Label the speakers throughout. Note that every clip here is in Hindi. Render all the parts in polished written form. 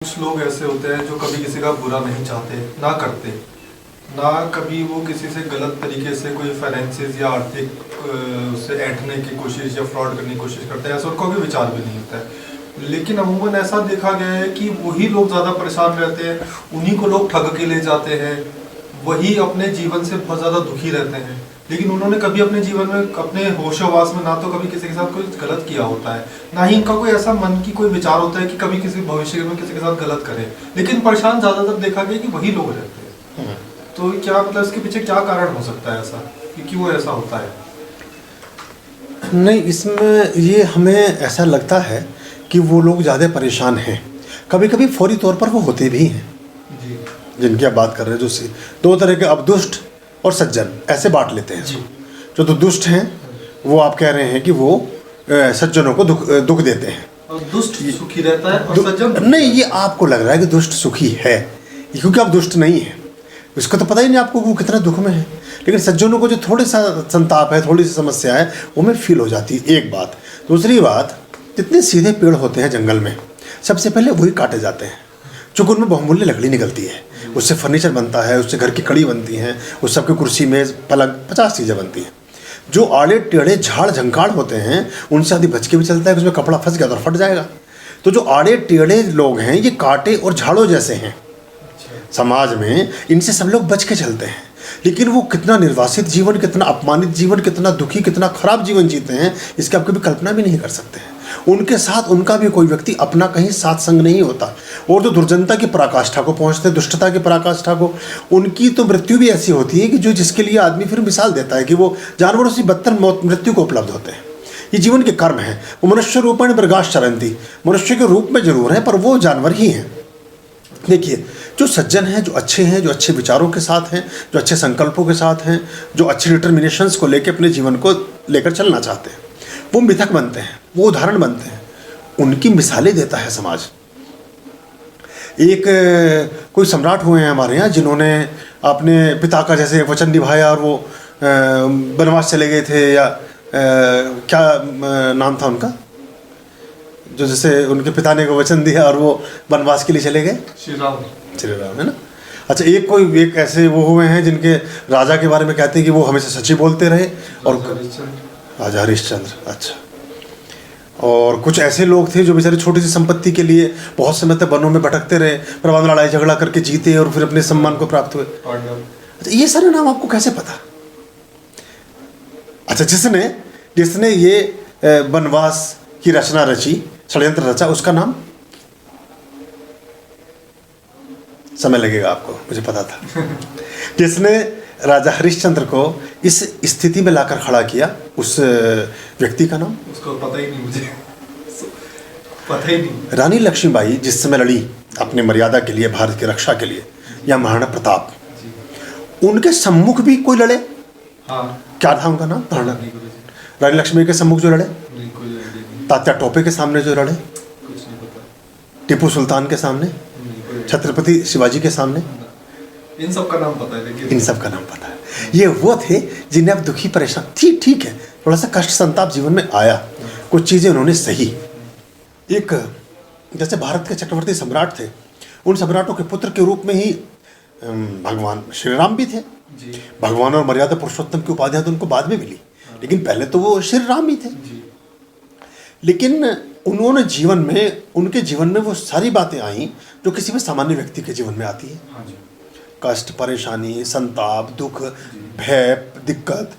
Speaker 1: कुछ लोग ऐसे होते हैं जो कभी किसी का बुरा नहीं चाहते, ना करते, ना कभी वो किसी से गलत तरीके से कोई फाइनेंसिस या आर्थिक उससे ऐंठने की कोशिश या फ्रॉड करने की कोशिश करते हैं। ऐसा उनका कोई विचार भी नहीं होता है। लेकिन अमूमन ऐसा देखा गया है कि वही लोग ज़्यादा परेशान रहते हैं, उन्हीं को लोग ठग के ले जाते हैं, वही अपने जीवन से बहुत ज़्यादा दुखी रहते हैं। लेकिन उन्होंने कभी अपने जीवन में, अपने होशोवास में, ना तो कभी किसी के साथ कोई गलत किया होता है, ना ही इनका कोई ऐसा मन की कोई विचार होता है कि कभी किसी भविष्य में किसी के साथ गलत करें। लेकिन परेशान ज़्यादातर देखा गया कि वही लोग रहते हैं। तो क्या मतलब इसके पीछे क्या कारण हो सकता है ऐसा कि क्यों ऐसा होता है?
Speaker 2: नहीं, इसमें ये हमें ऐसा लगता है कि वो लोग ज़्यादा परेशान हैं। कभी कभी फौरी तौर पर वो होते भी हैं
Speaker 1: जी।
Speaker 2: जिनकी आप बात कर रहे हैं, जो दो तरह के, अब दुष्ट और सज्जन ऐसे बांट लेते हैं। जो तो दुष्ट हैं वो आप कह रहे हैं कि वो सज्जनों को दुख देते हैं।
Speaker 1: और दुष्ट सुखी रहता है और सज्जन
Speaker 2: नहीं, ये आपको लग रहा है कि दुष्ट सुखी है क्योंकि आप दुष्ट नहीं हैं। इसको तो पता ही नहीं आपको वो कितना दुख में है। लेकिन सज्जनों को जो थोड़ी सा संताप है, थोड़ी सी समस्या है, वो में फील हो जाती है। एक बात। दूसरी बात, जितने सीधे पेड़ होते हैं जंगल में, सबसे पहले वही काटे जाते हैं, चूँकि उनमें बहुमूल्य लकड़ी निकलती है, उससे फर्नीचर बनता है, उससे घर की कड़ी बनती हैं, उस सबके कुर्सी मेज़ पलंग 50 चीज़ें बनती हैं। जो आड़े टेढ़े झाड़ झंकाड़ होते हैं उनसे आदि बच के भी चलता है कि उसमें कपड़ा फंस गया तो फट जाएगा। तो जो आड़े टेढ़े लोग हैं ये कांटे और झाड़ों जैसे हैं समाज में, इनसे सब लोग बच के चलते हैं। लेकिन वो कितना निर्वासित जीवन, कितना अपमानित जीवन, कितना दुखी, कितना खराब जीवन जीते हैं, इसकी आप कभी कल्पना भी नहीं कर सकते हैं। उनके साथ उनका भी कोई व्यक्ति अपना कहीं साथ संग नहीं होता। और जो दुर्जनता की पराकाष्ठा को पहुंचते हैं, दुष्टता की पराकाष्ठा को, उनकी तो मृत्यु भी ऐसी होती है कि जो जिसके लिए आदमी फिर मिसाल देता है कि वो जानवरों से बदतर मृत्यु को उपलब्ध होते हैं। ये जीवन के कर्म हैं। वो मनुष्य रूपेण मृगाश्च चरन्ति, मनुष्य के रूप में जरूर है पर वो जानवर ही हैं। देखिए, जो सज्जन हैं, जो अच्छे हैं, जो अच्छे विचारों के साथ हैं, जो अच्छे संकल्पों के साथ हैं, जो अच्छे डिटर्मिनेशंस को लेकर अपने जीवन को लेकर चलना चाहते हैं, वो मिथक बनते हैं, वो उदाहरण बनते हैं, उनकी मिसालें देता है समाज। एक कोई सम्राट हुए हैं हमारे यहाँ जिन्होंने अपने पिता का जैसे वचन निभाया और वो वनवास चले गए थे, या क्या नाम था उनका, जो जैसे उनके पिता ने को वचन दिया और वो वनवास के लिए चले गए, श्री राम है ना। अच्छा, एक ऐसे वो हुए हैं जिनके राजा के बारे में कहते हैं कि वो हमेशा सच ही बोलते रहे, और राजा हरिश्चंद्र। अच्छा, और कुछ ऐसे लोग थे जो बेचारे छोटी सी संपत्ति के लिए बहुत समय तक वनों में भटकते रहे, पर बाद में लड़ाई झगड़ा करके जीते और फिर अपने सम्मान को प्राप्त हुए। अच्छा, ये सारे नाम आपको कैसे पता? अच्छा, जिसने ये वनवास की रचना रची, षड्यंत्र रचा, उसका नाम? समय लगेगा आपको, मुझे पता था। जिसने राजा हरिश्चंद्र को इस स्थिति में लाकर खड़ा किया, उस व्यक्ति का नाम?
Speaker 1: उसको पता ही नहीं, मुझे पता ही नहीं।
Speaker 2: रानी लक्ष्मीबाई जिस समय लड़ी अपने मर्यादा के लिए, भारत की रक्षा के लिए, या महाराणा प्रताप, उनके सम्मुख भी कोई लड़े?
Speaker 1: हाँ।
Speaker 2: क्या था उनका नाम? रानी लक्ष्मीबाई के सम्मुख जो लड़े, तात्या टोपे के सामने जो लड़े, टीपू सुल्तान के सामने, छत्रपति शिवाजी के सामने,
Speaker 1: इन सब का नाम पता है। लेकिन
Speaker 2: इन सब का नाम पता है। ये वो थे जिन्हें अब दुखी परेशान थी, ठीक है, थोड़ा सा कष्ट संताप जीवन में आया, कुछ चीज़ें उन्होंने सही। एक जैसे भारत के चक्रवर्ती सम्राट थे, उन सम्राटों के पुत्र के रूप में ही भगवान श्री राम भी थे। भगवान और मर्यादा पुरुषोत्तम की उपाधियाँ तो उनको बाद में मिली, लेकिन पहले तो वो श्री राम ही थे। लेकिन उन्होंने जीवन में, उनके जीवन में वो सारी बातें आई जो किसी भी सामान्य व्यक्ति के जीवन में आती है। कष्ट, परेशानी, संताप, दुख, भय, दिक्कत,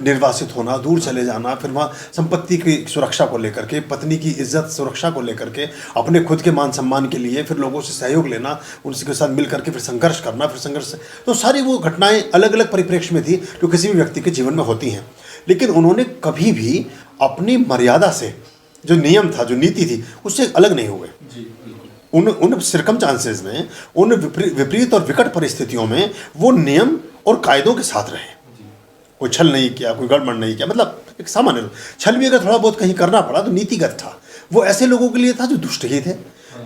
Speaker 2: निर्वासित होना, दूर चले जाना, फिर वहाँ संपत्ति की सुरक्षा को लेकर के, पत्नी की इज्जत सुरक्षा को लेकर के, अपने खुद के मान सम्मान के लिए फिर लोगों से सहयोग लेना, उनके साथ मिल करके फिर संघर्ष करना, फिर संघर्ष, तो सारी वो घटनाएं अलग अलग परिप्रेक्ष्य में थी जो किसी भी व्यक्ति के जीवन में होती हैं। लेकिन उन्होंने कभी भी अपनी मर्यादा से, जो नियम था, जो नीति थी, उससे अलग नहीं हुए। उन सिरकमस्टांसेस में, उन विपरीत और विकट परिस्थितियों में वो नियम और कायदों के साथ रहे। कोई छल नहीं किया, कोई गड़बड़ नहीं किया, मतलब एक सामान्य छल भी अगर थोड़ा बहुत कहीं करना पड़ा तो नीतिगत था। वो ऐसे लोगों के लिए था जो दुष्ट ही थे।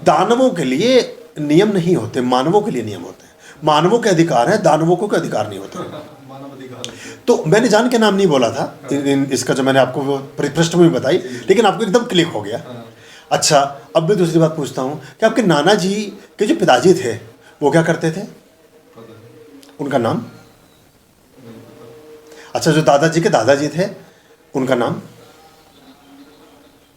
Speaker 2: दानवों के लिए नियम नहीं होते, मानवों के लिए नियम होते हैं। मानवों के अधिकार हैं, दानवों को अधिकार नहीं होते। तो मैंने जान के नाम नहीं बोला था इसका, जो मैंने आपको पृष्ठभूमि बताई, लेकिन आपको एकदम क्लिक हो गया। अच्छा, अब भी दूसरी बात पूछता हूँ कि आपके नाना जी के जो पिताजी थे वो क्या करते थे?
Speaker 1: पता नहीं,
Speaker 2: उनका नाम?
Speaker 1: नहीं पता।
Speaker 2: अच्छा, जो दादाजी के दादाजी थे उनका नाम?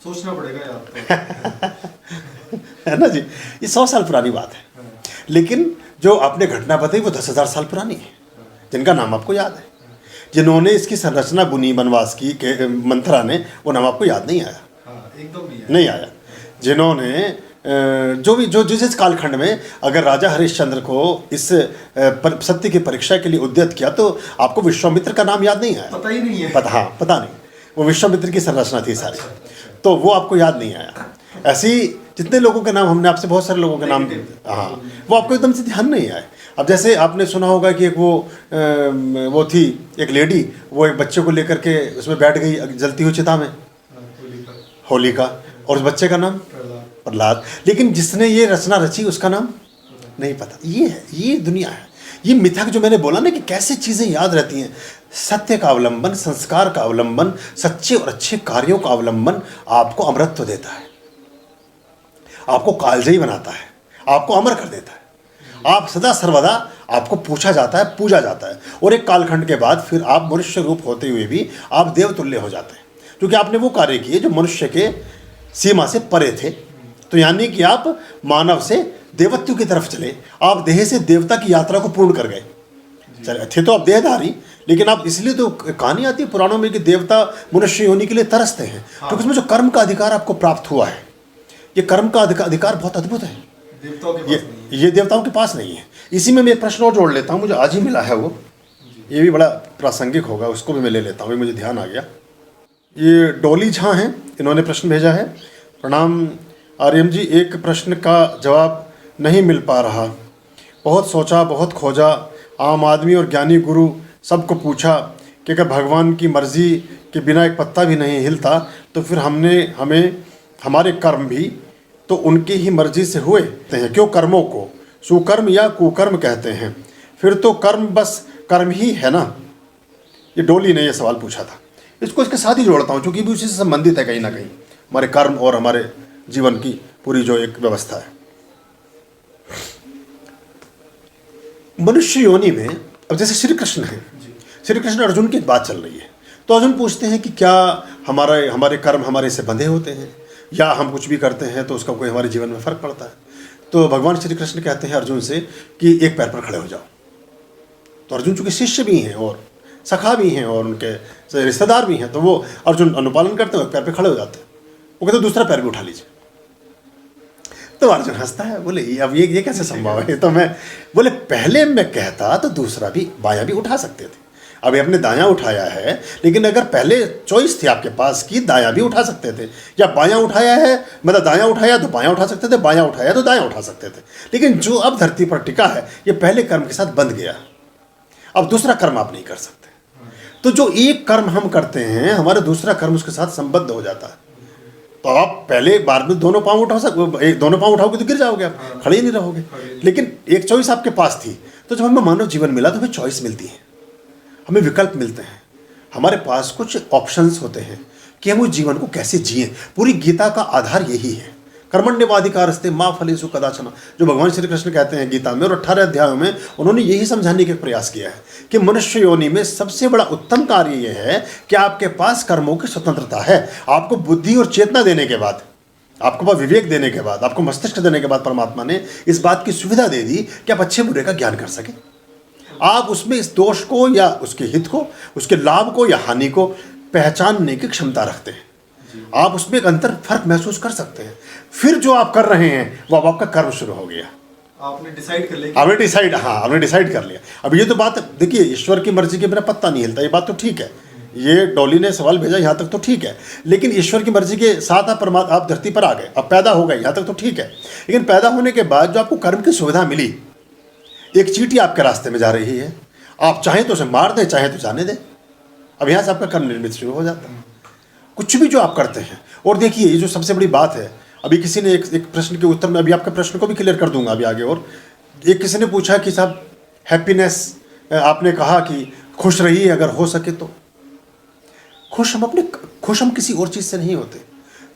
Speaker 1: सोचना पड़ेगा यार तो।
Speaker 2: है ना जी, ये 100 साल पुरानी बात है।
Speaker 1: हाँ,
Speaker 2: लेकिन जो आपने घटना बताई वो 10,000 साल पुरानी है,
Speaker 1: हाँ,
Speaker 2: जिनका नाम आपको याद है। जिन्होंने इसकी संरचना बुनी वनवास की के मंथरा ने, वो नाम आपको याद नहीं आया?
Speaker 1: हाँ, एकदम नहीं है।
Speaker 2: नहीं आया। जिन्होंने जो भी जो जिस कालखंड में अगर राजा हरिश्चंद्र को इस सत्य की परीक्षा के लिए उद्यत किया तो आपको विश्वामित्र का नाम याद नहीं आया?
Speaker 1: पता ही नहीं है।
Speaker 2: हाँ, पता नहीं, वो विश्वामित्र की संरचना थी सारी।
Speaker 1: अच्छा, अच्छा।
Speaker 2: तो वो आपको याद नहीं आया। ऐसे ही जितने लोगों के नाम हमने आपसे बहुत सारे लोगों के नाम, हाँ, वो आपको एकदम से ध्यान नहीं आए। अब जैसे आपने सुना होगा कि एक वो थी एक लेडी, वो एक बच्चे को लेकर के उसमें बैठ गई जलती हुई चिता में,
Speaker 1: हाँ,
Speaker 2: होलिका, और उस बच्चे का नाम
Speaker 1: प्रहलाद।
Speaker 2: प्रहलाद। लेकिन जिसने ये रचना रची उसका नाम नहीं पता। ये है, ये दुनिया है। ये मिथक जो मैंने बोला ना कि कैसे चीज़ें याद रहती हैं, सत्य का अवलंबन, संस्कार का अवलंबन, सच्चे और अच्छे कार्यों का अवलंबन आपको अमरत्व देता है, आपको कालजयी बनाता है, आपको अमर कर देता है। आप सदा सर्वदा आपको पूछा जाता है, पूजा जाता है, और एक कालखंड के बाद फिर आप मनुष्य रूप होते हुए भी आप देवतुल्य हो जाते हैं, क्योंकि आपने वो कार्य किए जो मनुष्य के सीमा से परे थे। तो यानी कि आप मानव से देवत्व की तरफ चले, आप देह से देवता की यात्रा को पूर्ण कर गए। चले थे तो आप देहधारी, लेकिन आप इसलिए तो कहानी आती है पुराणों में कि देवता मनुष्य होने के लिए तरसते हैं, क्योंकि उसमें जो कर्म का अधिकार आपको प्राप्त हुआ है, ये कर्म का अधिकार बहुत अद्भुत है।
Speaker 1: देवताओं के पास नहीं है।
Speaker 2: ये देवताओं के पास नहीं है। इसी में मैं एक प्रश्न और जोड़ लेता हूँ, मुझे आज ही मिला है वो, ये भी बड़ा प्रासंगिक होगा, उसको भी मैं ले लेता हूँ, ये मुझे ध्यान आ गया। ये डोली झा हैं, इन्होंने प्रश्न भेजा है। प्रणाम आर्यम जी, एक प्रश्न का जवाब नहीं मिल पा रहा, बहुत सोचा, बहुत खोजा, आम आदमी और ज्ञानी गुरु सबको पूछा कि अगर भगवान की मर्जी के बिना एक पत्ता भी नहीं हिलता तो फिर हमें हमारे कर्म भी तो उनकी ही मर्जी से हुए हैं, क्यों कर्मों को सुकर्म या कुकर्म कहते हैं, फिर तो कर्म बस कर्म ही है ना। ये डोली ने ये सवाल पूछा था, इसको इसके साथ ही जोड़ता हूँ क्योंकि भी उसी से संबंधित है कहीं ना कहीं, हमारे कर्म और हमारे जीवन की पूरी जो एक व्यवस्था है। मनुष्य योनि में अब जैसे श्री कृष्ण है, श्री कृष्ण अर्जुन की बात चल रही है, तो अर्जुन पूछते हैं कि क्या हमारे कर्म हमारे से बंधे होते हैं, या हम कुछ भी करते हैं तो उसका कोई हमारे जीवन में फ़र्क पड़ता है। तो भगवान श्री कृष्ण कहते हैं अर्जुन से कि एक पैर पर खड़े हो जाओ। तो अर्जुन चूँकि शिष्य भी हैं और सखा भी हैं और उनके रिश्तेदार भी हैं, तो वो अर्जुन अनुपालन करते हैं, एक पैर पर खड़े हो जाते हैं। वो कहते दूसरा पैर भी उठा लीजिए। तो अर्जुन हंसता है, बोले अब ये कैसे संभव है। तो मैं बोले पहले मैं कहता तो दूसरा भी बायां भी उठा सकते थे, अभी आपने दायां उठाया है, लेकिन अगर पहले चॉइस थी आपके पास कि दायां भी उठा सकते थे, या बायां उठाया है मतलब दायां उठाया तो बायां उठा सकते थे, बायां उठाया तो दायां उठा सकते थे। लेकिन जो अब धरती पर टिका है ये पहले कर्म के साथ बंध गया, अब दूसरा कर्म आप नहीं कर सकते। तो जो एक कर्म हम करते हैं हमारा दूसरा कर्म उसके साथ संबद्ध हो जाता है। तो आप पहले बार में दोनों पाँव उठा सकते, दोनों पाँव उठाओगे तो गिर जाओगे, आप खड़े ही नहीं रहोगे। लेकिन एक चॉइस आपके पास थी। तो जब हमें मानव जीवन मिला तो हमें चॉइस मिलती है, हमें विकल्प मिलते हैं, हमारे पास कुछ ऑप्शंस होते हैं कि हम उस जीवन को कैसे जिएं। पूरी गीता का आधार यही है, कर्मण्येवाधिकारस्ते मा फलेषु कदाचन, जो भगवान श्री कृष्ण कहते हैं गीता में, और 18 अध्यायों में उन्होंने यही समझाने का प्रयास किया है कि मनुष्य योनि में सबसे बड़ा उत्तम कार्य यह है कि आपके पास कर्मों की स्वतंत्रता है। आपको बुद्धि और चेतना देने के बाद, आपको पास विवेक देने के बाद, आपको मस्तिष्क देने के बाद परमात्मा ने इस बात की सुविधा दे दी कि आप अच्छे बुरे का ज्ञान कर सकें। आप उसमें इस दोष को या उसके हित को, उसके लाभ को या हानि को पहचानने की क्षमता रखते हैं। आप उसमें एक अंतर फर्क महसूस कर सकते हैं। फिर जो आप कर रहे हैं वो अब आपका कर्म शुरू हो गया,
Speaker 1: आपने डिसाइड कर लिया,
Speaker 2: आपने डिसाइड कर लिया। अब ये तो बात देखिए, ईश्वर की मर्जी के बिना पत्ता नहीं हिलता, ये बात तो ठीक है। ये डॉली ने सवाल भेजा, यहाँ तक तो ठीक है। लेकिन ईश्वर की मर्जी के साथ आप धरती पर आ गए, अब पैदा हो गए, यहाँ तक तो ठीक है। लेकिन पैदा होने के बाद जो आपको कर्म की सुविधा मिली, एक चींटी आपके रास्ते में जा रही है, आप चाहें तो उसे मार दें, चाहें तो जाने दें, अब यहाँ से आपका कर्म निर्मित शुरू हो जाता है। कुछ भी जो आप करते हैं। और देखिए ये जो सबसे बड़ी बात है, अभी किसी ने एक प्रश्न के उत्तर में, अभी आपके प्रश्न को भी क्लियर कर दूंगा अभी आगे। और एक किसी ने पूछा कि साहब हैप्पीनेस, आपने कहा कि खुश रहिए अगर हो सके तो। खुश हम किसी और चीज़ से नहीं होते,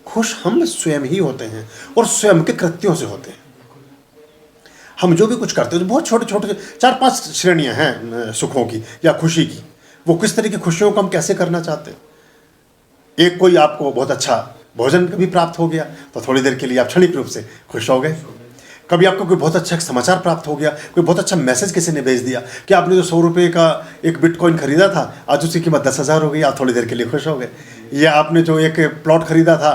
Speaker 2: खुश हम स्वयं ही होते हैं और स्वयं के कृत्यों से होते हैं। हम जो भी कुछ करते हैं, बहुत छोटे छोटे 4-5 श्रेणियां हैं सुखों की या खुशी की। वो किस तरह की खुशियों को हम कैसे करना चाहते हैं। एक कोई आपको बहुत अच्छा भोजन कभी प्राप्त हो गया तो थोड़ी देर के लिए आप क्षणिक रूप से खुश हो गए। कभी आपको कोई बहुत अच्छा समाचार प्राप्त हो गया, कोई बहुत अच्छा मैसेज किसी ने भेज दिया कि आपने जो 100 रुपये का एक बिटकॉइन खरीदा था आज उसकी कीमत 10,000 हो गई, आप थोड़ी देर के लिए खुश हो गए। या आपने जो एक प्लॉट खरीदा था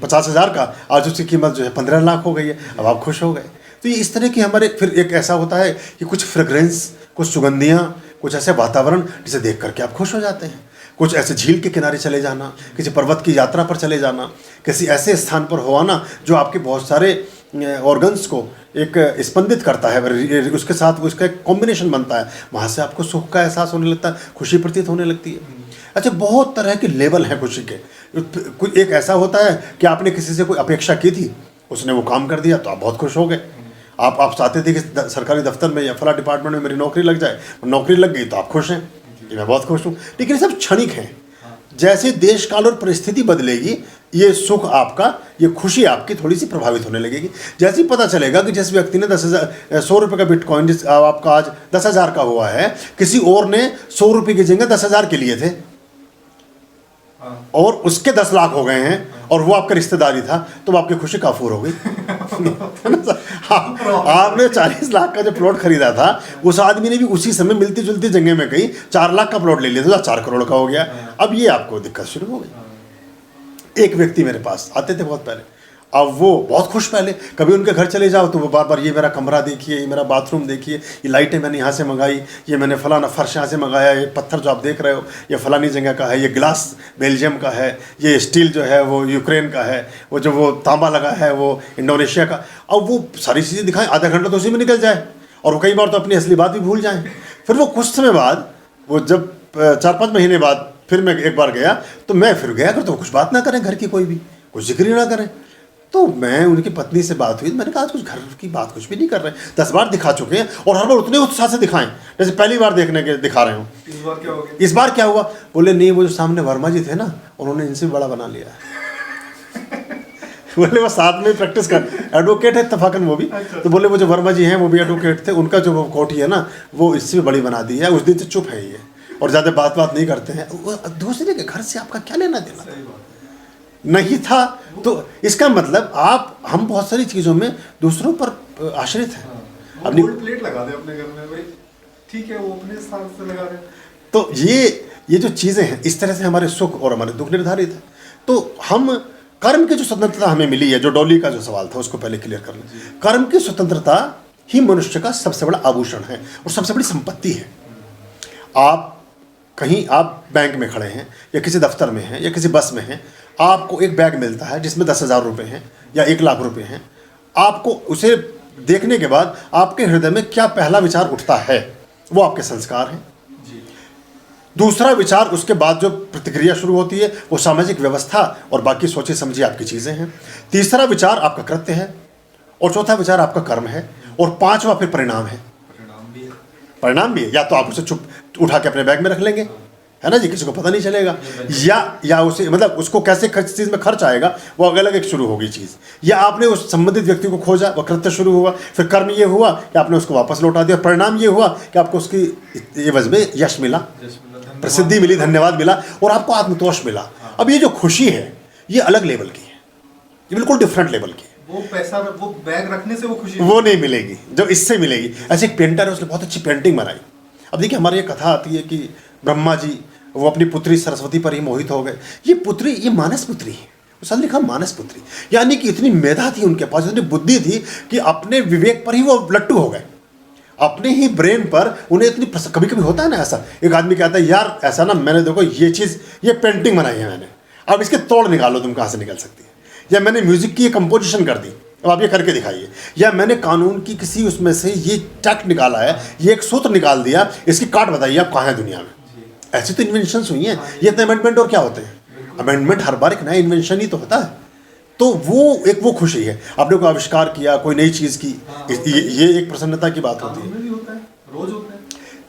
Speaker 2: 50,000 का, आज उसकी कीमत जो है 15 लाख हो गई है, अब आप खुश हो गए। तो ये इस तरह की हमारे फिर एक ऐसा होता है कि कुछ फ्रेग्रेंस, कुछ सुगंधियाँ, कुछ ऐसे वातावरण जिसे देख करके आप खुश हो जाते हैं। कुछ ऐसे झील के किनारे चले जाना, किसी पर्वत की यात्रा पर चले जाना, किसी ऐसे स्थान पर हो आना जो आपके बहुत सारे ऑर्गन्स को एक स्पंदित करता है, उसके साथ उसका एक कॉम्बिनेशन बनता है, वहाँ से आपको सुख का एहसास होने लगता है, खुशी प्रतीत होने लगती है। अच्छा, बहुत तरह के लेवल हैं खुशी के। कुछ एक ऐसा होता है कि आपने किसी से कोई अपेक्षा की थी, उसने वो काम कर दिया तो आप बहुत खुश हो गए। आप चाहते थे कि सरकारी दफ्तर में या फला डिपार्टमेंट में मेरी नौकरी लग जाए, नौकरी लग गई तो आप खुश हैं कि मैं बहुत खुश हूँ। लेकिन ये सब क्षणिक हैं। जैसे देश काल और परिस्थिति बदलेगी, ये सुख आपका, ये खुशी आपकी थोड़ी सी प्रभावित होने लगेगी। जैसे ही पता चलेगा कि जिस व्यक्ति ने 100 रुपये का बिटकॉइन जिस आपका आज 10,000 का हुआ है, किसी और ने 100 रुपये की जगह 10,000 के लिए थे और उसके 10 लाख हो गए हैं और वो आपका रिश्तेदारी था, तो आपकी खुशी काफूर हो गई। आपने 40 लाख का जो प्लॉट खरीदा था, उस आदमी ने भी उसी समय मिलती जुलती जगह में कहीं 4 लाख का प्लॉट ले लिया था, 4 करोड़ का हो गया। अब ये आपको दिक्कत शुरू हो गई। एक व्यक्ति मेरे पास आते थे बहुत पहले, अब वो बहुत खुश, पहले कभी उनके घर चले जाओ तो वो बार बार ये मेरा कमरा देखिए, ये मेरा बाथरूम देखिए, ये लाइटें मैंने यहाँ से मंगाई, ये मैंने फलाना फर्श यहाँ से मंगाया, ये पत्थर जो आप देख रहे हो ये फलानी जगह का है, ये ग्लास बेल्जियम का है, ये स्टील जो है वो यूक्रेन का है, वो जो वो तांबा लगा है वो इंडोनेशिया का। अब वो सारी चीज़ें दिखाएं, आधा घंटा तो उसी में निकल जाए और वो कई बार तो अपनी असली बात भी भूल जाएँ। फिर वो कुछ समय बाद, वो जब 4-5 महीने बाद फिर मैं एक बार गया, तो मैं फिर गया अगर तो कुछ बात ना करें, घर की कोई भी कुछ जिक्र ही ना करें। तो मैं उनकी पत्नी से बात हुई, मैंने कहा कुछ घर की बात कुछ भी नहीं कर रहे, 10 बार दिखा चुके हैं और हर बार उतने उत्साह से दिखाएं जैसे पहली बार देखने के दिखा रहे हो। इस बार क्या हुआ? बोले नहीं, वो जो सामने वर्मा जी थे ना, उन्होंने इनसे भी बड़ा बना लिया। बोले वो साथ में प्रैक्टिस कर, एडवोकेट है इत्तफाकन वो भी। तो बोले वो जो वर्मा जी हैं वो भी एडवोकेट थे, उनका जो वो कोठी है ना वो इससे भी बड़ी बना दी है। उस दिन से चुप है ये और ज़्यादा बात नहीं करते हैं। दूसरे के घर से आपका क्या लेना देना नहीं था। तो इसका मतलब हम बहुत सारी चीज़ों में दूसरों पर आश्रित हैं।
Speaker 1: अपनी गोल्ड प्लेट लगा दे अपने घर में भाई, ठीक है, वो अपने हिसाब से लगा दे।
Speaker 2: तो ये जो चीज़ें हैं, इस तरह से हमारे सुख और हमारे दुख निर्धारित है। तो हम कर्म की जो स्वतंत्रता हमें मिली है, जो डॉली का जो सवाल था उसको पहले क्लियर कर लें। कर्म की स्वतंत्रता ही मनुष्य का सबसे बड़ा आभूषण है और सबसे बड़ी संपत्ति है। आप बैंक में खड़े हैं या किसी दफ्तर में हैं या किसी बस में हैं, आपको एक बैग मिलता है जिसमें 10,000 रुपये हैं या 1 लाख रुपये हैं। आपको उसे देखने के बाद आपके हृदय में क्या पहला विचार उठता है? वो आपके संस्कार हैं। दूसरा विचार, उसके बाद जो प्रतिक्रिया शुरू होती है वो सामाजिक व्यवस्था और बाकी सोची समझी आपकी चीज़ें हैं। तीसरा विचार आपका कृत्य है और चौथा विचार आपका कर्म है और 5वां फिर परिणाम है। परिणाम भी है, या तो आप उसे चुप उठा के अपने बैग में रख लेंगे, है ना जी, किसी को पता नहीं चलेगा, या उसे मतलब उसको कैसे चीज़ में खर्च आएगा वो अलग एक शुरू होगी चीज़, या आपने उस संबंधित व्यक्ति को खोजा, वह कृत्य शुरू हुआ, फिर कर्म ये हुआ कि आपने उसको वापस लौटा दिया, परिणाम ये हुआ कि आपको उसकी एवज में यश मिला, प्रसिद्धि मिली, धन्यवाद मिला और आपको आत्मतोष मिला। अब ये जो खुशी है ये अलग लेवल की है, ये बिल्कुल डिफरेंट लेवल की है।
Speaker 1: वो पैसा, वो बैग रखने से वो खुशी
Speaker 2: वो नहीं मिलेगी जो इससे मिलेगी। ऐसे एक पेंटर है, उसने बहुत अच्छी पेंटिंग बनाई। अब देखिए, हमारी ये कथा आती है कि ब्रह्मा जी वो अपनी पुत्री सरस्वती पर ही मोहित हो गए। ये पुत्री, ये मानस पुत्री है, उसने लिखा मानस पुत्री, यानी कि इतनी मेधा थी उनके पास, इतनी बुद्धि थी कि अपने विवेक पर ही वो लट्टू हो गए, अपने ही ब्रेन पर उन्हें इतनी। कभी कभी होता है ना ऐसा, एक आदमी कहता है यार ऐसा ना, मैंने देखो ये चीज़, ये पेंटिंग बनाई है मैंने, अब इसके तोड़ निकालो तुम कहाँ से निकल सकती है, या मैंने म्यूजिक की ये कंपोजिशन कर दी, अब आप ये करके दिखाइए, या मैंने कानून की किसी उसमें से ये टैक्ट निकाला है, ये एक सूत्र निकाल दिया, इसकी काट बताइए आप कहाँ है दुनिया में। ऐसी तो इन्वेंशंस हुई हैं। ये तो अमेंडमेंट और क्या होते हैं, अमेंडमेंट हर बार एक नया इन्वेंशन ही तो होता है। तो वो खुशी है, आपने कोई आविष्कार किया, कोई नई चीज़ की, ये एक प्रसन्नता की बात होती है,
Speaker 1: रोज होता है।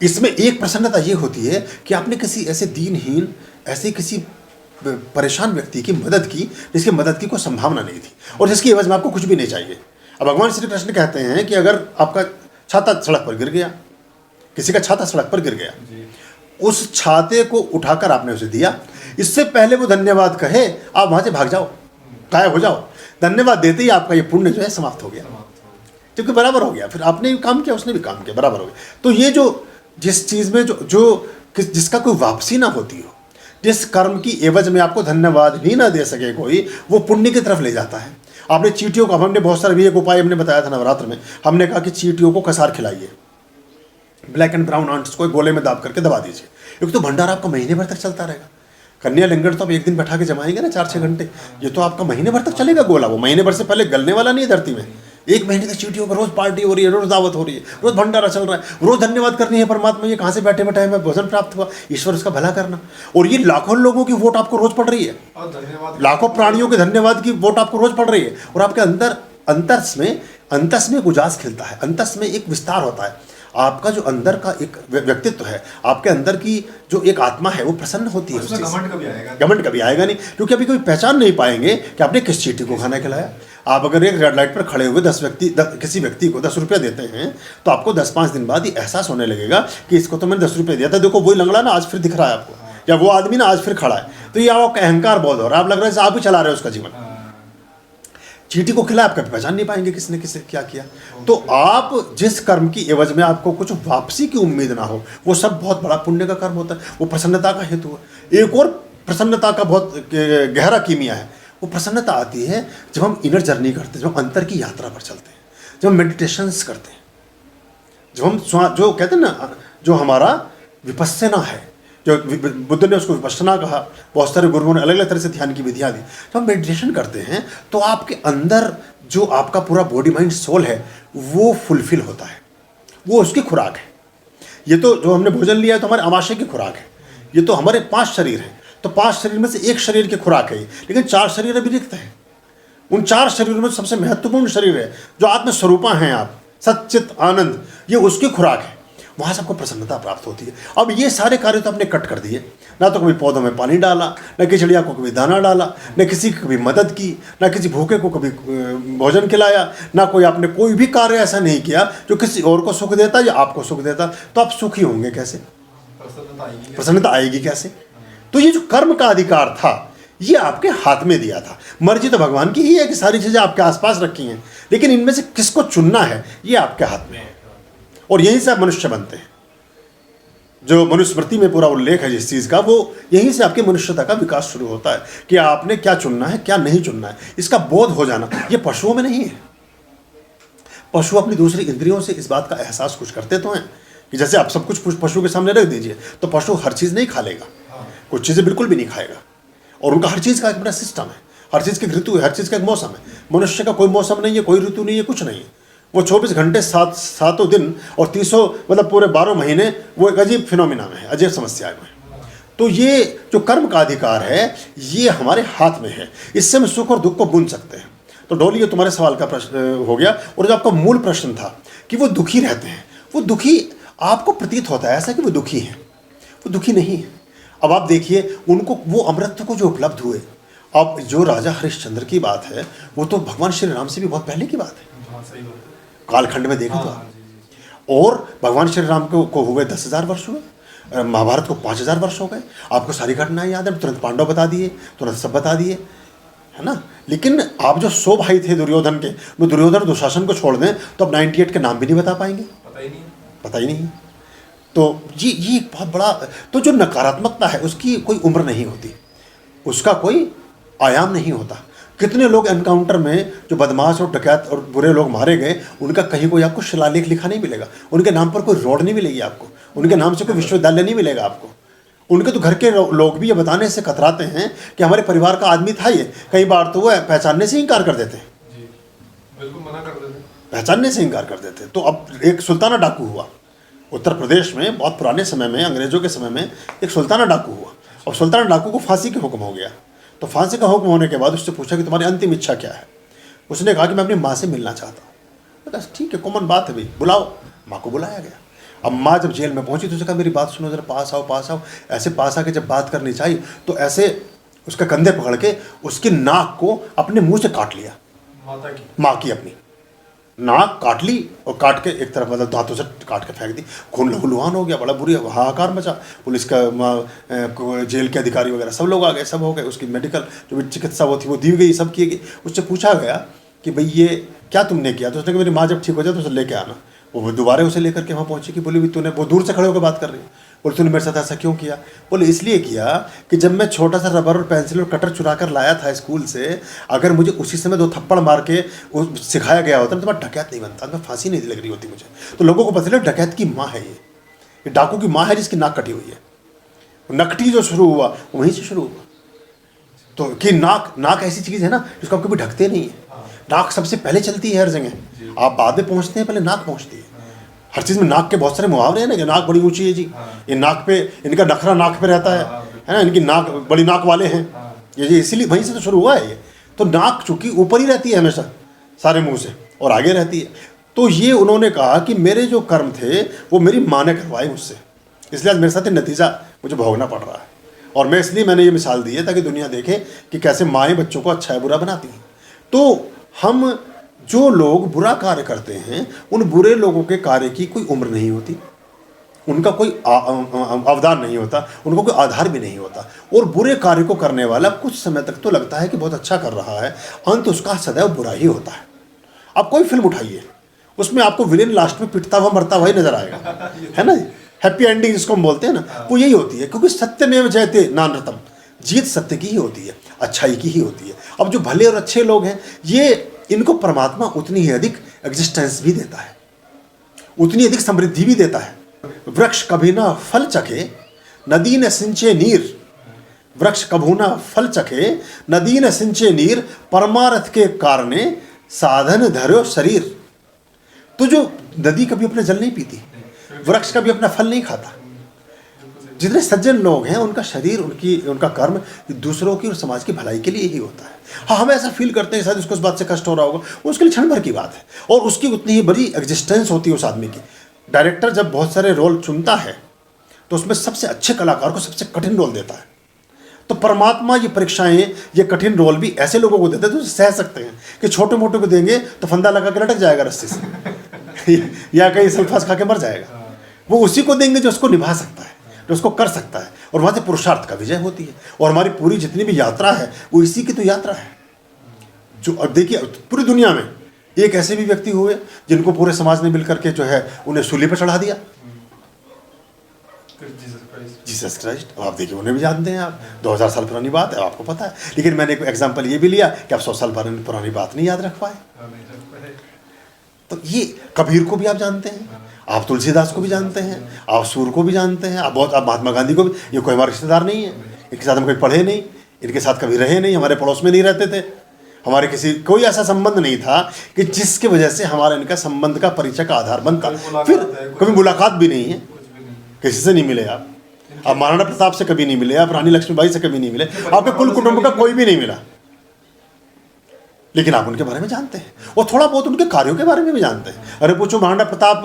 Speaker 2: इसमें एक प्रसन्नता ये होती है कि आपने किसी ऐसे दीनहीन, ऐसे किसी परेशान व्यक्ति की मदद की जिसकी मदद की कोई संभावना नहीं थी और जिसकी एवज में आपको कुछ भी नहीं चाहिए। अब भगवान श्री कृष्ण कहते हैं कि अगर आपका छाता सड़क पर गिर गया, किसी का छाता सड़क पर गिर गया, उस छाते को उठाकर आपने उसे दिया, इससे पहले वो धन्यवाद कहे आप वहाँ से भाग जाओ, गायब हो जाओ, धन्यवाद देते ही आपका ये पुण्य जो है समाप्त हो गया, क्योंकि बराबर हो गया। फिर आपने भी काम किया, उसने भी काम किया, बराबर हो गया। तो ये जो जिस चीज़ में जिसका कोई वापसी ना होती हो, जिस कर्म की एवज में आपको धन्यवाद भी ना दे सके कोई, वो पुण्य की तरफ ले जाता है। आपने चींटियों को, हमने बहुत सारे भी एक उपाय हमने बताया था नवरात्र में, हमने कहा कि चींटियों को कसार खिलाइए, ब्लैक एंड ब्राउन आंट्स को गोले में दाब करके दबा दीजिए। एक तो भंडारा आपका महीने भर तक चलता रहेगा। कन्या लिंगड़ तो आप एक दिन बैठा के जमाएंगे ना 4-6 घंटे, ये तो आपका महीने भर तक चलेगा गोला। वो महीने भर से पहले गलने वाला नहीं है धरती में। 1 महीने तक चींटियों पर रोज पार्टी हो रही है, रोज दावत हो रही है, रोज भंडारा चल रहा है, रोज धन्यवाद करनी है परमात्मा, ये कहाँ से बैठे बैठे हमें भोजन प्राप्त हुआ, ईश्वर उसका भला करना। और ये लाखों लोगों की वोट आपको रोज पड़ रही है, लाखों प्राणियों के धन्यवाद की वोट आपको रोज पड़ रही है। और आपके अंतस में एक उजास खिलता है, अंतस में एक विस्तार होता है। आपका जो अंदर का एक व्यक्तित्व है, आपके अंदर की जो एक आत्मा है, वो प्रसन्न होती है। घमंड कभी आएगा नहीं, क्योंकि अभी कोई पहचान नहीं पाएंगे कि आपने किस चींटी को खाना खिलाया। आप अगर एक रेड लाइट पर खड़े हुए किसी व्यक्ति को 10 रुपया देते हैं, तो आपको 10-5 दिन बाद ये एहसास होने लगेगा कि इसको तो मैंने 10 रुपये दिया था, देखो वही लंगड़ा ना आज फिर दिख रहा है आपको, या वो आदमी ना आज फिर खड़ा है। तो ये आपका अहंकार बहुत हो रहा है, आप लग रहा है आप ही चला रहे हो उसका जीवन। चींटी को खिलाया, आप कभी पहचान नहीं पाएंगे किसने किसे क्या किया। तो आप जिस कर्म की एवज में आपको कुछ वापसी की उम्मीद ना हो, वो सब बहुत बड़ा पुण्य का कर्म होता है, वो प्रसन्नता का हेतु है। एक और प्रसन्नता का बहुत गहरा कीमिया है, वो प्रसन्नता आती है जब हम इनर जर्नी करते हैं, जब हम अंतर की यात्रा पर चलते हैं, जब हम मेडिटेशंस करते हैं, जब हम जो कहते हैं ना, जो हमारा विपस्सना है, जो बुद्ध ने उसको विपश्यना कहा, बहुत सारे गुरुओं ने अलग अलग तरह से ध्यान की विधियाँ दी। जब हम मेडिटेशन करते हैं तो आपके अंदर जो आपका पूरा बॉडी माइंड सोल है वो फुलफिल होता है, वो उसकी खुराक है। ये तो जो हमने भोजन लिया है तो हमारे आमाशय की खुराक है। ये तो हमारे 5 शरीर हैं, तो 5 शरीर में से एक शरीर की खुराक है, लेकिन 4 शरीर अभी रिक्त हैं। उन 4 शरीरों में सबसे महत्वपूर्ण शरीर है जो आत्मस्वरूपा हैं आप, सच्चित आनंद, ये उसकी खुराक है। वहाँ से आपको प्रसन्नता प्राप्त होती है। अब ये सारे कार्य तो आपने कट कर दिए, ना तो कभी पौधों में पानी डाला, ना किसी चिड़िया को कभी दाना डाला, न किसी की कभी मदद की, ना किसी भूखे को कभी भोजन खिलाया, ना कोई आपने कोई भी कार्य ऐसा नहीं किया जो किसी और को सुख देता या आपको सुख देता। तो आप सुखी होंगे कैसे, प्रसन्नता आएगी कैसे? तो ये जो कर्म का अधिकार था ये आपके हाथ में दिया था। मर्जी तो भगवान की ही है कि सारी चीज़ें आपके आसपास रखी हैं, लेकिन इनमें से किसको चुनना है ये आपके हाथ में है। और यहीं से आप मनुष्य बनते हैं। जो मनुस्मृति में पूरा उल्लेख है जिस चीज़ का, वो यहीं से आपकी मनुष्यता का विकास शुरू होता है कि आपने क्या चुनना है क्या नहीं चुनना है, इसका बोध हो जाना। ये पशुओं में नहीं है। पशु अपनी दूसरी इंद्रियों से इस बात का एहसास कुछ करते तो हैं कि जैसे आप सब कुछ पशु के सामने रख दीजिए तो पशु हर चीज़ नहीं खा लेगा, कुछ चीज़ें बिल्कुल भी नहीं खाएगा। और उनका हर चीज़ का एक बड़ा सिस्टम है, हर चीज़ की ऋतु है, हर चीज़ का एक मौसम है। मनुष्य का कोई मौसम नहीं है, कोई ऋतु नहीं है, कुछ नहीं है। वो 24 घंटे 7 दिन और 300 मतलब पूरे 12 महीने वो एक अजीब फिनोमिना में है, अजीब समस्या में है। तो ये जो कर्म का अधिकार है ये हमारे हाथ में है, इससे हम सुख और दुख को बुन सकते हैं। तो डोली ये तुम्हारे सवाल का प्रश्न हो गया। और जो आपका मूल प्रश्न था कि वो दुखी रहते हैं, वो दुखी आपको प्रतीत होता है ऐसा कि वो दुखी हैं, वो दुखी नहीं है। अब आप देखिए उनको वो अमृत को जो उपलब्ध हुए, अब जो राजा हरिश्चंद्र की बात है वो तो भगवान श्री राम से भी बहुत पहले की बात है, कालखंड में देखा तो। और भगवान श्री राम को हुए 10,000 वर्ष हुए, महाभारत को 5,000 वर्ष हो गए। आपको सारी घटनाएं याद है, तुरंत पांडव बता दिए, तुरंत सब बता दिए, है ना। लेकिन आप जो 100 भाई थे दुर्योधन के, वो दुर्योधन दुशासन को छोड़ दें तो अब 98 के नाम भी नहीं बता पाएंगे, पता ही नहीं। तो ये बहुत बड़ा, तो जो नकारात्मकता है उसकी कोई उम्र नहीं होती, उसका कोई आयाम नहीं होता। कितने लोग एनकाउंटर में जो बदमाश और डकैत और बुरे लोग मारे गए, उनका कहीं कोई आपको शिलालेख लिखा नहीं मिलेगा, उनके नाम पर कोई रोड नहीं मिलेगी आपको, उनके नाम से कोई विश्वविद्यालय नहीं मिलेगा आपको। उनके तो घर के लोग भी ये बताने से कतराते हैं कि हमारे परिवार का आदमी था ये। कई बार तो वो पहचानने से इनकार कर देते हैं,
Speaker 1: बिल्कुल मना कर देते,
Speaker 2: पहचानने से इनकार कर देते। तो अब एक सुल्ताना डाकू हुआ उत्तर प्रदेश में, बहुत पुराने समय में, अंग्रेजों के समय में एक सुल्ताना डाकू हुआ। और सुल्ताना डाकू को फांसी का हुक्म हो गया। तो फांसी का हुक्म होने के बाद उससे पूछा कि तुम्हारी अंतिम इच्छा क्या है। उसने कहा कि मैं अपनी माँ से मिलना चाहता हूँ। बस ठीक है, कॉमन बात है भाई, बुलाओ। माँ को बुलाया गया। अब माँ जब जेल में पहुंची तो उसने कहा मेरी बात सुनो जरा, पास आओ पास आओ। ऐसे पास आके जब बात करनी चाहिए तो ऐसे उसका कंधे पकड़ के उसकी नाक को अपने मुंह से काट लिया,
Speaker 1: माता की
Speaker 2: माँ की अपनी नाक काट ली और काट के एक तरफ मतलब दांतों से काट के फेंक दी। खून लहूलुहान हो गया, बड़ा बुरी हाहाकार मचा। पुलिस का जेल के अधिकारी वगैरह सब लोग आ गए, सब हो गए। उसकी मेडिकल जो भी चिकित्सा वो थी वो दी गई, सब की गई। उससे पूछा गया कि भाई ये क्या तुमने किया? तो उसने कहा मेरी माँ जब ठीक हो जाए तो उसे लेके आना। वो दोबारा उसे लेकर के वहाँ पहुँची कि बोली भी तूने, वो दूर से खड़े होकर बात कर रही है, बोले तूने मेरे साथ ऐसा क्यों किया? बोले इसलिए किया कि जब मैं छोटा सा रबर और पेंसिल और कटर चुरा कर लाया था स्कूल से, अगर मुझे उसी समय 2 थप्पड़ मार के सिखाया गया होता तो मैं डकैत नहीं बनता, मैं फांसी नहीं लग रही होती मुझे। तो लोगों को पता चला डकैत की माँ है ये डाकू की माँ है जिसकी नाक कटी हुई है। नकटी जो शुरू हुआ वहीं से शुरू हुआ। तो कि नाक ऐसी चीज़ है ना जिसको आप कभी ढकते नहीं है। नाक सबसे पहले चलती है हर जगह, आप बाद में पहुँचते हैं, पहले नाक पहुँचती है। हर चीज़ में नाक के बहुत सारे मुहावरे हैं ना कि नाक बड़ी ऊंची है जी, ये नाक पे इनका नखरा नाक पे रहता है ना, इनकी नाक बड़ी नाक वाले हैं ये जी, इसीलिए वहीं से तो शुरू हुआ है ये। तो नाक चूँकि ऊपर ही रहती है हमेशा सारे मुंह से और आगे रहती है। तो ये उन्होंने कहा कि मेरे जो कर्म थे वो मेरी माँ ने करवाए मुझसे, इसलिए आज मेरे साथ ये नतीजा मुझे भोगना पड़ रहा है। और मैं इसलिए मैंने ये मिसाल दी है ताकि दुनिया देखे कि कैसे माएँ बच्चों को अच्छा है बुरा बनाती हैं। तो हम जो लोग बुरा कार्य करते हैं उन बुरे लोगों के कार्य की कोई उम्र नहीं होती, उनका कोई अवदान नहीं होता, उनको कोई आधार भी नहीं होता। और बुरे कार्य को करने वाला कुछ समय तक तो लगता है कि बहुत अच्छा कर रहा है, अंत उसका सदैव बुरा ही होता है। आप कोई फिल्म उठाइए, उसमें आपको विलेन लास्ट में पिटता हुआ मरता हुआ ही नजर आएगा, है ना। हैप्पी एंडिंग जिसको हम बोलते हैं ना, वो यही होती है, क्योंकि सत्यमेव जयते नानृतम, जीत सत्य की ही होती है, अच्छाई की ही होती है। अब जो भले और अच्छे लोग हैं ये इनको परमात्मा उतनी ही अधिक एग्जिस्टेंस भी देता है, उतनी अधिक समृद्धि भी देता है। वृक्ष कभी ना फल चखे नदी न सिंचे नीर, वृक्ष कभू ना फल चखे नदी न सिंचे नीर, परमार्थ के कारणे साधन धर्यो शरीर। तो जो नदी कभी अपना जल नहीं पीती, वृक्ष कभी अपना फल नहीं खाता, जितने सज्जन लोग हैं उनका शरीर उनका कर्म दूसरों की और समाज की भलाई के लिए ही होता है। हाँ, हम ऐसा फील करते हैं शायद उसको इस बात से कष्ट हो रहा होगा, उसके लिए क्षण भर की बात है और उसकी उतनी ही बड़ी एग्जिस्टेंस होती है उस आदमी की। डायरेक्टर जब बहुत सारे रोल चुनता है तो उसमें सबसे अच्छे कलाकार को सबसे कठिन रोल देता है। तो परमात्मा ये परीक्षाएं, ये कठिन रोल भी ऐसे लोगों को देते हैं जो सह सकते हैं, कि छोटे मोटे को देंगे तो फंदा लगा के लटक जाएगा रस्सी से या कहीं सल्फास खा के मर जाएगा। वो उसी को देंगे जो उसको निभा सकता है, जो उसको कर सकता है, और वहाँ से पुरुषार्थ का विजय होती है। और हमारी पूरी जितनी भी यात्रा है वो इसी की तो यात्रा है। जो अब देखिए पूरी दुनिया में एक ऐसे भी व्यक्ति हुए जिनको पूरे समाज ने मिलकर के जो है उन्हें सूली पर चढ़ा दिया, जीसस क्राइस्ट। अब आप देखिए उन्हें भी जानते हैं आप, 2000 साल पुरानी बात है, आपको पता है। लेकिन मैंने एक एग्जाम्पल ये भी लिया कि आप 100 साल पुरानी बात नहीं याद रख पाए। तो ये कबीर को भी आप जानते हैं, आप तुलसीदास को भी जानते हैं, आप सूर को भी जानते हैं, आप महात्मा गांधी को भी। ये कोई हमारे रिश्तेदार नहीं है, इनके साथ हम कभी पढ़े नहीं, इनके साथ कभी रहे नहीं, हमारे पड़ोस में नहीं रहते थे, हमारे कोई ऐसा संबंध नहीं था कि जिसकी वजह से हमारा इनका संबंध का परिचय का आधार बनता। फिर कभी मुलाकात भी नहीं है, किसी से नहीं मिले आप महाराणा प्रताप से कभी नहीं मिले, आप रानी लक्ष्मीबाई से कभी नहीं मिले, आपके कुल कुटुंब का कोई भी नहीं मिला, लेकिन आप उनके बारे में जानते हैं और थोड़ा बहुत उनके कार्यों के बारे में भी जानते हैं। अरे पूछो महाराणा प्रताप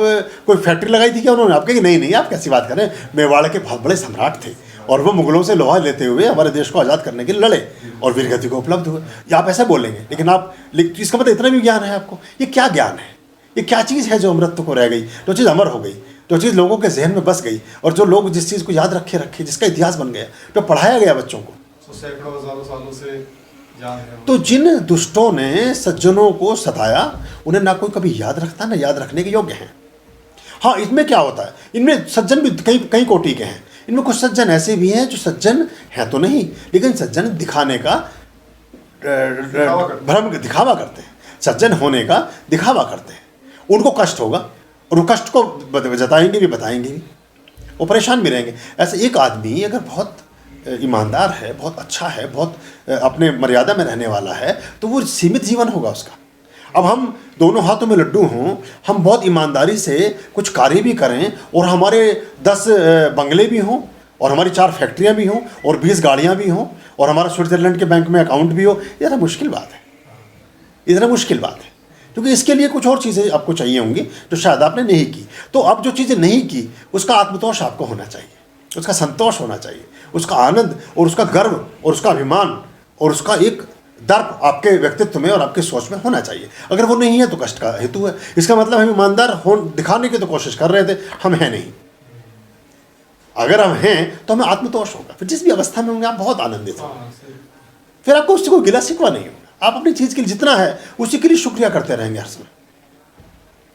Speaker 2: कोई फैक्ट्री लगाई थी क्या उन्होंने? आप कहेंगे नहीं, आप कैसी बात करें, मेवाड़ के बहुत बड़े सम्राट थे और वो मुगलों से लोहा लेते हुए हमारे देश को आज़ाद करने के लिए लड़े और वीरगति को उपलब्ध हुए। या आप ऐसा बोलेंगे, लेकिन इसका मतलब इतना भी ज्ञान है आपको? ये क्या ज्ञान है? ये क्या चीज़ है जो अमृत को रह गई, जो चीज़ अमर हो गई, जो चीज़ लोगों के जहन में बस गई, और जो लोग जिस चीज़ को याद रखे जिसका इतिहास बन गया, जो पढ़ाया गया बच्चों को
Speaker 1: सैकड़ों हजारों सालों से।
Speaker 2: तो जिन दुष्टों ने सज्जनों को सताया उन्हें ना कोई कभी याद रखता ना याद रखने के योग्य हैं। हाँ, इसमें क्या होता है, इनमें सज्जन भी कई कोटि के हैं। इनमें कुछ सज्जन ऐसे भी हैं जो सज्जन हैं तो नहीं, लेकिन सज्जन दिखाने का भ्रम दिखावा करते हैं, सज्जन होने का दिखावा करते हैं। उनको कष्ट होगा और वो कष्ट को जताएंगे भी, बताएंगे भी, वो परेशान भी रहेंगे। ऐसे एक आदमी अगर बहुत ईमानदार है, बहुत अच्छा है, बहुत अपने मर्यादा में रहने वाला है, तो वो सीमित जीवन होगा उसका। अब हम दोनों हाथों में लड्डू हों, हम बहुत ईमानदारी से कुछ कार्य भी करें और हमारे 10 बंगले भी हों और हमारी 4 फैक्ट्रियां भी हों और 20 गाड़ियां भी हों और हमारा स्विट्जरलैंड के बैंक में अकाउंट भी हो, इतना मुश्किल बात है, इतना मुश्किल बात है। क्योंकि इसके लिए कुछ और चीज़ें आपको चाहिए होंगी जो शायद आपने नहीं की। तो अब जो चीज़ें नहीं की उसका आत्मतोष आपको होना चाहिए। उसका संतोष होना चाहिए, उसका आनंद और उसका गर्व और उसका अभिमान और उसका एक दर्प आपके व्यक्तित्व में और आपके सोच में होना चाहिए। अगर वो नहीं है तो कष्ट का हेतु है। इसका मतलब हम ईमानदार हो दिखाने की तो कोशिश कर रहे थे, हम हैं नहीं। अगर हम हैं तो हमें आत्मतोष होगा, फिर जिस भी अवस्था में होंगे आप बहुत आनंदित होंगे, फिर आपको उससे कोई गिला शिकवा नहीं होगा। आप अपनी चीज़ के लिए जितना है उसी के लिए शुक्रिया करते रहेंगे हर समय,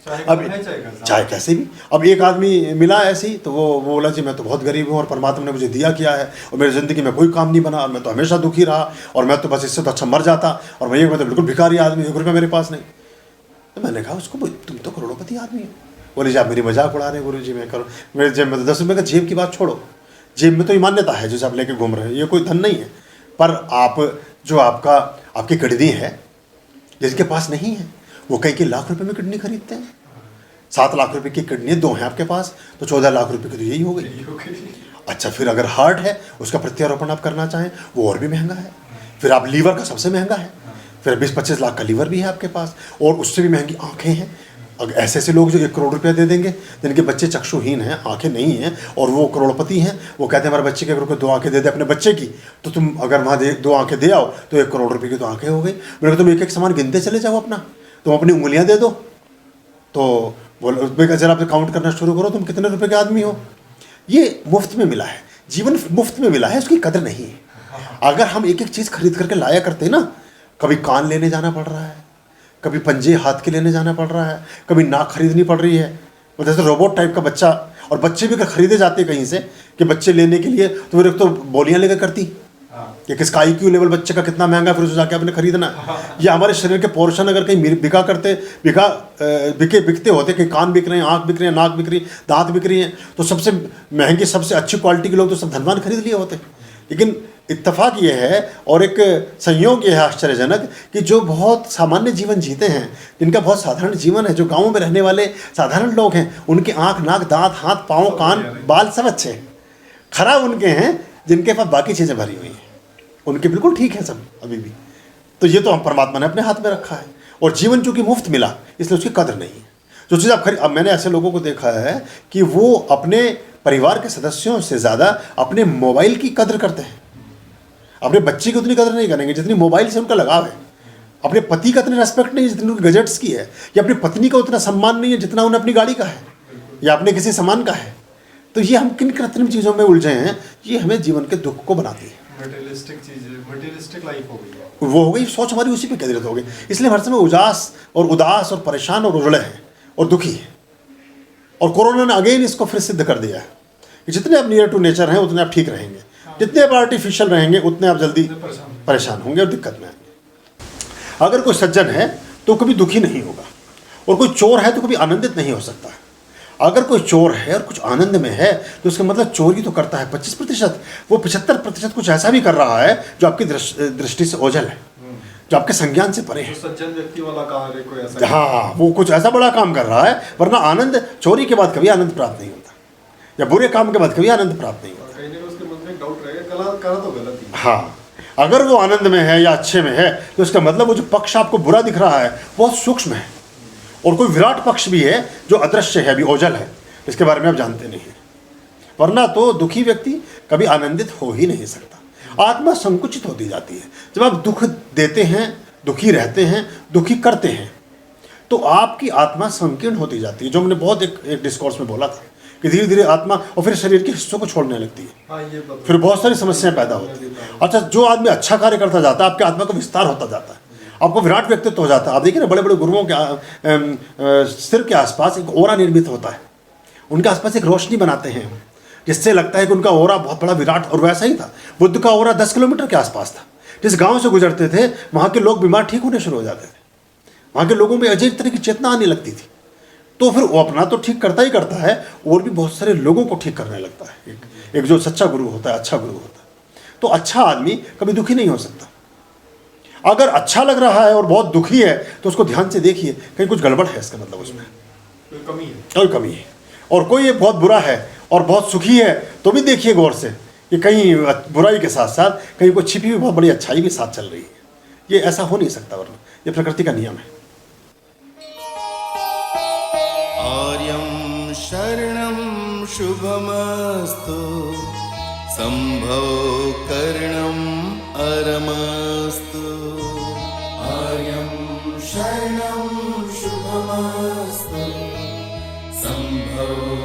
Speaker 2: चाहे कैसे भी। अब एक आदमी मिला ऐसे ही, तो वो बोला जी मैं तो बहुत गरीब हूँ और परमात्मा ने मुझे दिया किया है और मेरी ज़िंदगी में कोई काम नहीं बना और मैं तो हमेशा दुखी रहा और मैं तो बस इससे तो अच्छा मर जाता और मैं तो बिल्कुल भिखारी आदमी, 1 रुपया मेरे पास नहीं। तो मैंने कहा उसको, तुम तो करोड़पति आदमी हो। बोले जी आप मेरी मजाक उड़ा रहे हैं गुरुजी, मैं करो मेरे जेब में तो 10 रुपये का, जेब की बात छोड़ो, जेब में तो ईमान्यता है जैसे आप लेके घूम रहे हैं, ये कोई धन नहीं है। पर आप जो आपकी किडनी है, जिसके पास नहीं है वो कई लाख रुपए में किडनी खरीदते हैं। 7 लाख रुपए की किडनी 2 हैं आपके पास, तो 14 लाख रुपए की तो यही हो गई। अच्छा, फिर अगर हार्ट है उसका प्रत्यारोपण आप करना चाहें वो और भी महंगा है। फिर आप लीवर का सबसे महंगा है, फिर 20-25 लाख का लीवर भी है आपके पास, और उससे भी महंगी आंखें हैं। अगर ऐसे लोग जो 1 करोड़ रुपया दे देंगे, जिनके बच्चे चक्षुहीन हैं, आंखें नहीं हैं, और वो करोड़पति हैं, वो कहते हैं हमारे बच्चे के अगर कोई 2 आंखें दे दे अपने बच्चे की, तो तुम अगर वहाँ 2 आंखें दे आओ तो 1 करोड़ रुपये की तो आंखें हो गई। मेरे को तुम एक सामान गिनते चले जाओ अपना, तुम अपनी उंगलियाँ दे दो, तो बोले जरा आप काउंट करना शुरू करो तुम कितने रुपए के आदमी हो। ये मुफ्त में मिला है, जीवन मुफ्त में मिला है, उसकी कदर नहीं है। अगर हम एक चीज़ खरीद करके लाया करते ना, कभी कान लेने जाना पड़ रहा है, कभी पंजे हाथ के लेने जाना पड़ रहा है, कभी नाक खरीदनी पड़ रही है, मतलब जैसे रोबोट टाइप का बच्चा। और बच्चे भी अगर खरीदे जाते कहीं से कि बच्चे लेने के लिए, तो फिर तो बोलियाँ लेकर करती कि किसका IQ लेवल बच्चे का कितना महंगा, फिर उसे जाके आपने खरीदना। या हमारे शरीर के पोर्शन अगर कहीं बिकते होते कि कान बिक रहे हैं, आँख बिक रहे हैं, नाक बिक रही, दांत बिक रही हैं, तो सबसे महंगी सबसे अच्छी क्वालिटी के लोग तो सब धनवान खरीद लिए होते। लेकिन इत्तेफाक ये है और एक संयोग ये है आश्चर्यजनक कि जो बहुत सामान्य जीवन जीते हैं, जिनका बहुत साधारण जीवन है, जो गाँवों में रहने वाले साधारण लोग हैं, उनके आँख नाक दांत हाथ पाँव कान बाल सब अच्छे हैं। खराब उनके हैं जिनके पास बाकी चीज़ें भरी हुई हैं, उनके बिल्कुल ठीक है सब अभी भी। तो ये तो हम परमात्मा ने अपने हाथ में रखा है, और जीवन चूँकि मुफ्त मिला इसलिए उसकी कदर नहीं है। जो चीज़ आप अब मैंने ऐसे लोगों को देखा है कि वो अपने परिवार के सदस्यों से ज़्यादा अपने मोबाइल की कदर करते हैं। अपने बच्चे की उतनी कदर नहीं करेंगे जितनी मोबाइल से उनका लगाव है। अपने पति का उतनी रेस्पेक्ट नहीं है जितनी उनकी गजेट्स की है, या अपनी पत्नी का उतना सम्मान नहीं है जितना उन्हें अपनी गाड़ी का है या अपने किसी सामान का है। तो ये हम किन कृत्रिम चीज़ों में उलझे हैं, ये हमें जीवन के दुख को बनाती है।
Speaker 1: मटेरियलिस्टिक चीज़ें, मटेरियलिस्टिक लाइफ हो गई है,
Speaker 2: वो हो गई, सोच हमारी उसी पे केंद्रित हो गई। इसलिए हर समय उदास और परेशान और उजड़े हैं और दुखी हैं। और कोरोना ने अगेन इसको फिर सिद्ध कर दिया है कि जितने आप नियर टू नेचर हैं उतने आप ठीक रहेंगे, जितने आप आर्टिफिशियल रहेंगे उतने आप जल्दी परेशान होंगे और दिक्कत में आएंगे। अगर कोई सज्जन है तो कभी दुखी नहीं होगा, और कोई चोर है तो कभी आनंदित नहीं हो सकता। अगर कोई चोर है और कुछ आनंद में है तो उसका मतलब चोरी तो करता है 25%, वो 75% कुछ ऐसा भी कर रहा है जो आपकी दृष्टि से ओझल है, जो आपके संज्ञान से परे है।
Speaker 1: तो सज्जन व्यक्ति वाला कार्य कोई ऐसा,
Speaker 2: हाँ, वो कुछ ऐसा बड़ा काम कर रहा है। वरना आनंद, चोरी के बाद कभी आनंद प्राप्त नहीं होता, या बुरे काम के बाद कभी आनंद प्राप्त नहीं होता।
Speaker 1: कहीं ना कहीं उसके मन में डाउट रहेगा, करा तो गलत ही।
Speaker 2: हाँ, अगर वो आनंद में है या अच्छे में है तो इसका मतलब वो जो पक्ष आपको बुरा दिख रहा है बहुत सूक्ष्म है, और कोई विराट पक्ष भी है जो अदृश्य है, अभी ओझल है, इसके बारे में आप जानते नहीं हैं। वरना तो दुखी व्यक्ति कभी आनंदित हो ही नहीं सकता। आत्मा संकुचित होती जाती है। जब आप दुख देते हैं, दुखी रहते हैं, दुखी करते हैं, तो आपकी आत्मा संकीर्ण होती जाती है। जो हमने बहुत एक डिस्कोर्स में बोला था कि धीरे धीरे आत्मा और फिर शरीर के हिस्सों को छोड़ने लगती है।
Speaker 1: हाँ, ये
Speaker 2: फिर बहुत सारी समस्याएं पैदा होती हैं। अच्छा, जो आदमी अच्छा कार्य करता जाता है, आपकी आत्मा का विस्तार होता जाता है, आपको विराट व्यक्तित्व हो जाता है। आप देखिए ना, बड़े बड़े गुरुओं के सिर के आसपास एक ओरा निर्मित होता है, उनके आसपास एक रोशनी बनाते हैं जिससे लगता है कि उनका ओरा बहुत बड़ा विराट। और वैसा ही था, बुद्ध का ओरा 10 किलोमीटर के आसपास था। जिस गांव से गुजरते थे वहाँ के लोग बीमार ठीक होने शुरू हो जाते थे, वहाँ के लोगों में अजीब तरह की चेतना आने लगती थी। तो फिर वो अपना तो ठीक करता ही करता है, और भी बहुत सारे लोगों को ठीक करने लगता है। एक जो सच्चा गुरु होता है, अच्छा गुरु होता है। तो अच्छा आदमी कभी दुखी नहीं हो सकता। अगर अच्छा लग रहा है और बहुत दुखी है तो उसको ध्यान से देखिए, कहीं कुछ गड़बड़ है, इसका मतलब उसमें
Speaker 1: कोई कमी है,
Speaker 2: कोई कमी है। और कोई ये बहुत बुरा है और बहुत सुखी है तो भी देखिए गौर से कि कहीं बुराई के साथ साथ कहीं कोई छिपी हुई बहुत बड़ी अच्छाई भी साथ चल रही है। ये ऐसा हो नहीं सकता, वरना ये प्रकृति का नियम है।
Speaker 3: आर्यं शरणं शुभमस्तु संभव करणम् अरमस्तु आर्यं शरणं शुभमस्तु संभव